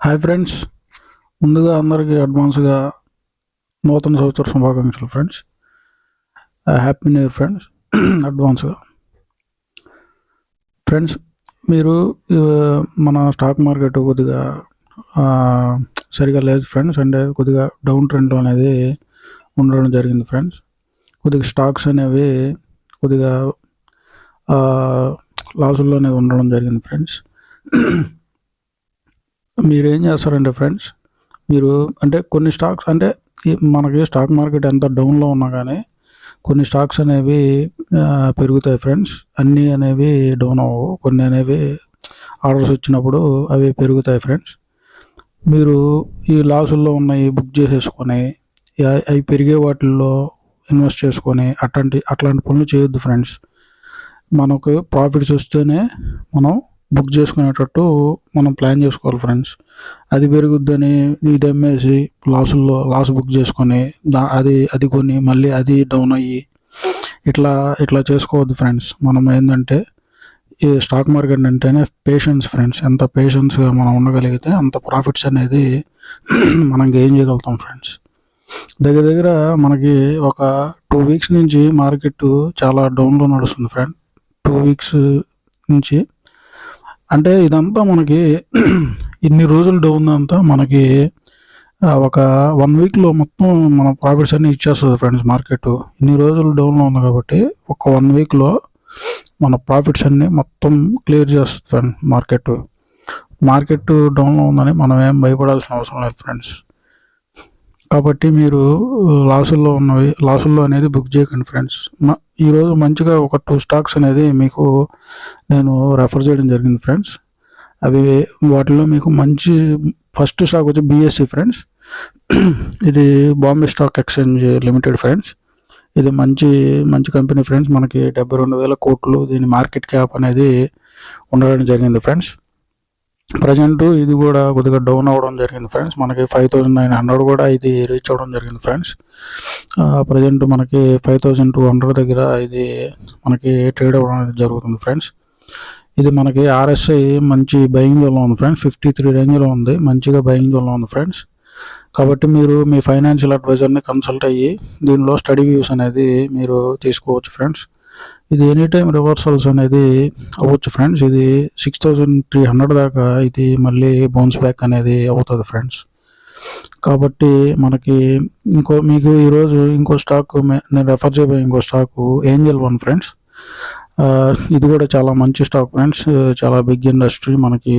Hi friends, ముందుగా అందరికీ అడ్వాన్స్గా నూతన సంవత్సర శుభాకాంక్షలు friends. Happy new year friends. అడ్వాన్స్గా ఫ్రెండ్స్, మీరు మన స్టాక్ మార్కెట్ కొద్దిగా సరిగా లేదు ఫ్రెండ్స్. అంటే కొద్దిగా డౌన్ ట్రెండ్ అనేది ఉండడం జరిగింది ఫ్రెండ్స్. కొద్దిగా స్టాక్స్ అనేవి కొద్దిగా లాసుల్లో అనేది ఉండడం జరిగింది ఫ్రెండ్స్. మీరు ఏం చేస్తారంటే ఫ్రెండ్స్, మీరు అంటే కొన్ని స్టాక్స్ అంటే మనకి స్టాక్ మార్కెట్ ఎంత డౌన్లో ఉన్నా కానీ కొన్ని స్టాక్స్ అనేవి పెరుగుతాయి ఫ్రెండ్స్. అన్నీ అనేవి డౌన్ అవ్వవు, కొన్ని అనేవి ఆర్డర్స్ వచ్చినప్పుడు అవి పెరుగుతాయి ఫ్రెండ్స్. మీరు ఈ లాసుల్లో ఉన్నాయి బుక్ చేసేసుకొని అవి పెరిగే వాటిల్లో ఇన్వెస్ట్ చేసుకొని అట్లాంటి పనులు చేయొద్దు ఫ్రెండ్స్. మనకు ప్రాఫిట్స్ వస్తేనే మనం బుక్ చేసుకునేటట్టు మనం ప్లాన్ చేసుకోవాలి ఫ్రెండ్స్. అది పెరుగుద్దని ఇది అమ్మేసి లాస్ బుక్ చేసుకొని అది కొని మళ్ళీ అది డౌన్ అయ్యి ఇట్లా చేసుకోవద్దు ఫ్రెండ్స్. మనం ఏంటంటే ఈ స్టాక్ మార్కెట్ అంటేనే పేషెన్స్ ఫ్రెండ్స్. ఎంత పేషెన్స్గా మనం ఉండగలిగితే అంత ప్రాఫిట్స్ అనేది మనం గెయిన్ చేయగలుగుతాం ఫ్రెండ్స్. దగ్గర మనకి ఒక 2 వీక్స్ నుంచి మార్కెట్ చాలా డౌన్లో నడుస్తుంది ఫ్రెండ్. 2 వీక్స్ నుంచి అంటే ఇదంతా మనకి ఇన్ని రోజులు డౌన్ అంతా మనకి ఒక 1 వీక్లో మొత్తం మన ప్రాఫిట్స్ అన్నీ ఇచ్చేస్తుంది ఫ్రెండ్స్. మార్కెట్ ఇన్ని రోజులు డౌన్లో ఉంది కాబట్టి ఒక 1 వీక్లో మన ప్రాఫిట్స్ అన్నీ మొత్తం క్లియర్ చేస్తుంది ఫ్రెండ్. మార్కెట్ డౌన్లో ఉందని మనం ఏం భయపడాల్సిన అవసరం లేదు ఫ్రెండ్స్. కాబట్టి మీరు లాసుల్లో అనేది బుక్ చేయకండి ఫ్రెండ్స్. ఈరోజు మంచిగా ఒక 2 స్టాక్స్ అనేది మీకు నేను రెఫర్ చేయడం జరిగింది ఫ్రెండ్స్. వాటిలో మీకు మంచి ఫస్ట్ స్టాక్ వచ్చి BSE ఫ్రెండ్స్. ఇది Bombay stock exchange limited friends. ఇది మంచి కంపెనీ ఫ్రెండ్స్. మనకి 72,000 కోట్లు దీని మార్కెట్ క్యాప్ అనేది ఉండడం జరిగింది ఫ్రెండ్స్. ప్రజెంట్ ఇది కూడా కొద్దిగా డౌన్ అవ్వడం జరిగింది ఫ్రెండ్స్. మనకి 5,900 కూడా ఇది రీచ్ అవ్వడం జరిగింది ఫ్రెండ్స్. ప్రజెంట్ మనకి 5,200 దగ్గర ఇది మనకి ట్రేడ్ అవ్వడం అనేది జరుగుతుంది ఫ్రెండ్స్. ఇది మనకి RSI మంచి బయింగ్ జోన్లో ఉంది ఫ్రెండ్స్. 53 రేంజ్లో ఉంది, మంచిగా బయింగ్ జోన్లో ఉంది ఫ్రెండ్స్. కాబట్టి మీరు మీ ఫైనాన్షియల్ అడ్వైజర్ని కన్సల్ట్ అయ్యి దీనిలో స్టడీ వ్యూస్ అనేది మీరు తీసుకోవచ్చు ఫ్రెండ్స్. ఇది ఎనీ టైం రివర్సల్స్ అనేది అవ్వచ్చు ఫ్రెండ్స్. ఇది 6,300 దాకా ఇది మళ్ళీ బౌన్స్ బ్యాక్ అనేది అవుతుంది ఫ్రెండ్స్. కాబట్టి మనకి మీకు ఈరోజు ఇంకో స్టాక్ నేను రెఫర్ చేయబోయే ఇంకో స్టాకు ఏంజల్ వన్ ఫ్రెండ్స్. ఇది కూడా చాలా మంచి స్టాక్ ఫ్రెండ్స్. చాలా బిగ్ ఇండస్ట్రీ. మనకి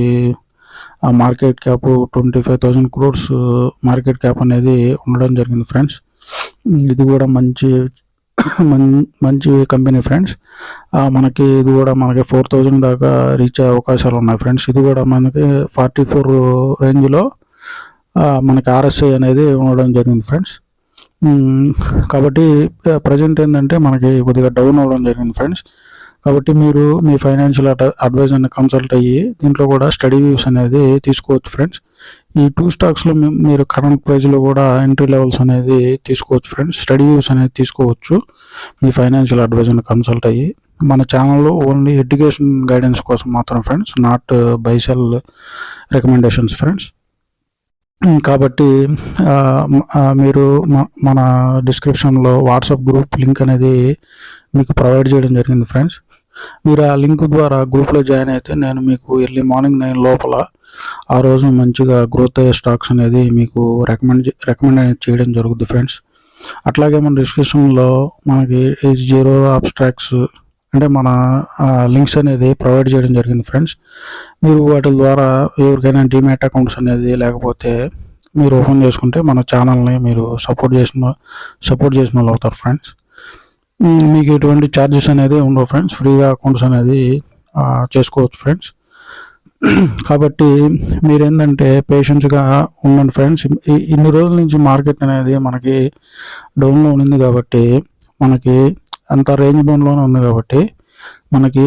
market cap 25,000 crores market cap అనేది ఉండడం జరిగింది ఫ్రెండ్స్. ఇది కూడా మంచి కంపెనీ ఫ్రెండ్స్. ఇది కూడా మనకి 4,000 దాకా రీచ్ అయ్యే అవకాశాలు ఉన్నాయి ఫ్రెండ్స్. ఇది కూడా మనకి 44 రేంజ్లో మనకి RSI అనేది ఉండడం జరిగింది ఫ్రెండ్స్. కాబట్టి ప్రజెంట్ ఏంటంటే మనకి కొద్దిగా డౌన్ అవ్వడం జరిగింది ఫ్రెండ్స్. కాబట్టి మీరు మీ ఫైనాన్షియల్ అడ్వైజర్ని కన్సల్ట్ అయ్యి దీంట్లో కూడా స్టడీ వ్యూస్ అనేది తీసుకోవచ్చు ఫ్రెండ్స్. ఈ 2 స్టాక్స్లో మీరు కరెంట్ ప్రైస్లో కూడా ఎంట్రీ లెవెల్స్ అనేది తీసుకోవచ్చు ఫ్రెండ్స్. స్టడీ వ్యూస్ అనేది తీసుకోవచ్చు మీ ఫైనాన్షియల్ అడ్వైజర్ని కన్సల్ట్ అయ్యి. మన ఛానల్లో ఓన్లీ ఎడ్యుకేషన్ గైడెన్స్ కోసం మాత్రం friends, not buy sell recommendations friends. కాబట్టి మీరు మన డిస్క్రిప్షన్లో వాట్సాప్ గ్రూప్ లింక్ అనేది మీకు ప్రొవైడ్ చేయడం జరిగింది ఫ్రెండ్స్. మీరు ఆ లింక్ ద్వారా గ్రూప్లో జాయిన్ అయితే నేను మీకు ఎర్లీ మార్నింగ్ 9 లోపల ఆ రోజు మంచిగా గ్రోత్ అయ్యే స్టాక్స్ అనేది మీకు రికమెండ్ అనేది చేయడం జరుగుతుంది ఫ్రెండ్స్. అట్లాగే మన డిస్క్రిప్షన్లో మనకి జీరో అబ్స్ట్రాక్ట్స్ అంటే మన లింక్స్ అనేది ప్రొవైడ్ చేయడం జరిగింది ఫ్రెండ్స్. మీరు వాటి ద్వారా ఎవరికైనా డీమ్యాట్ అకౌంట్స్ అనేది లేకపోతే మీరు ఓపెన్ చేసుకుంటే మన ఛానల్ని మీరు సపోర్ట్ చేసిన వాళ్ళు అవుతారు ఫ్రెండ్స్. మీకు ఎటువంటి ఛార్జెస్ అనేది ఉండవు ఫ్రెండ్స్. ఫ్రీగా అకౌంట్స్ అనేది చేసుకోవచ్చు ఫ్రెండ్స్. కాబట్టి మీరేంటంటే పేషెన్స్గా ఉండండి ఫ్రెండ్స్. ఇన్ని రోజుల నుంచి మార్కెట్ అనేది మనకి డౌన్లో ఉంది కాబట్టి మనకి అంత రేంజ్ బౌండ్లోనే ఉంది కాబట్టి మనకి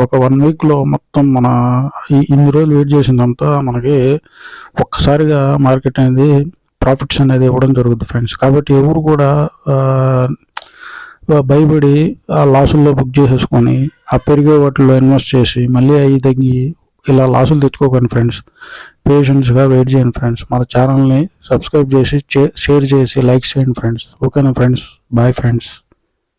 ఒక 1 వీక్లో మొత్తం మన ఇన్ని రోజులు వెయిట్ చేసిందంతా మనకి ఒక్కసారిగా మార్కెట్ అనేది ప్రాఫిట్స్ అనేది ఇవ్వడం జరుగుతుంది ఫ్రెండ్స్. కాబట్టి ఎవరు కూడా భయపడి ఆ లాసుల్లో బుక్ చేసేసుకొని ఆ పెరిగే వాటిలో ఇన్వెస్ట్ చేసి మళ్ళీ అవి తగ్గి ఇలా లాసులు తెచ్చుకోకండి ఫ్రెండ్స్. పేషెన్స్గా వెయిట్ చేయండి ఫ్రెండ్స్. మన ఛానల్ని సబ్స్క్రైబ్ చేసి షేర్ చేసి లైక్ చేయండి ఫ్రెండ్స్. ఓకేనా ఫ్రెండ్స్? Bye friends.